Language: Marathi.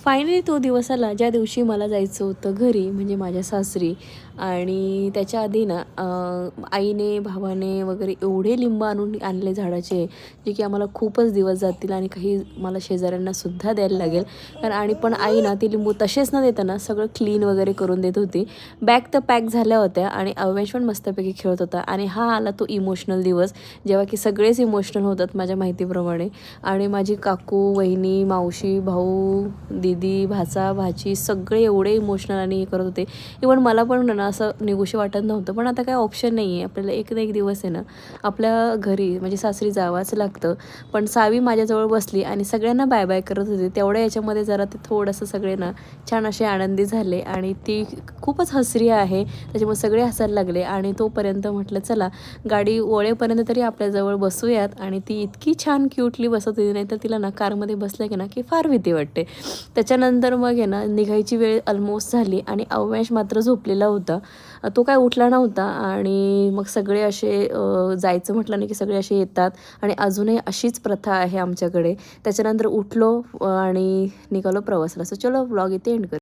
फायनली तो दिवस आला ज्या दिवशी मला जायचं होतं घरी, म्हणजे माझ्या सासरी. आणि त्याच्या आधी ना आईने भावाने वगैरे एवढे लिंब आणले झाडाचे, जे की आम्हाला खूपच दिवस जातील आणि काही मला शेजाऱ्यांना सुद्धा द्यायला लागेल. आणि पण आई ना ती लिंबू तसेच न देताना सगळं क्लीन वगैरे करून देत होती. बॅग तर पॅक झाल्या होत्या आणि अव्यांश पण मस्तपैकी खेळत होता. आणि हा आला तो इमोशनल दिवस, जेव्हा की सगळेच इमोशनल होतात माझ्या माहितीप्रमाणे. आणि माझी काकू, वहिनी, मावशी, भाऊ, दीदी, भाचा, भाची सगळे एवढे इमोशनल आणि हे करत होते. इव्हन मला पण ना असं निघूशी वाटत नव्हतं, पण आता काही ऑप्शन नाही आहे. आपल्याला एक ना एक दिवस आहे ना आपल्या घरी म्हणजे सासरी जावंच लागतं. पण सावी माझ्याजवळ बसली आणि सगळ्यांना बाय बाय करत होते. तेवढ्या याच्यामध्ये जरा ते थोडंसं सगळे ना छान असे आनंदी झाले आणि ती खूपच हसरी आहे, त्याच्यामुळे सगळे हसायला लागले. आणि तोपर्यंत म्हटलं चला गाडी वळेपर्यंत तरी आपल्याजवळ बसूयात. आणि ती इतकी छान क्यूटली बसत होती, नाही तर तिला ना कारमध्ये बसलं की ना की फार भीती वाटते. त्याच्यानंतर मग आहे ना निघायची वेळ ऑलमोस्ट झाली आणि अव्यांश मात्र झोपलेला होता. तो काय उठला नव्हता. आणि मग सगळे असे जायचं म्हटलं नाही की सगळे असे येतात आणि अजूनही अशीच प्रथा आहे आमच्याकडे. त्याच्यानंतर उठलो आणि निघालो प्रवासाला. सो चलो व्लॉग इथे एंड कर.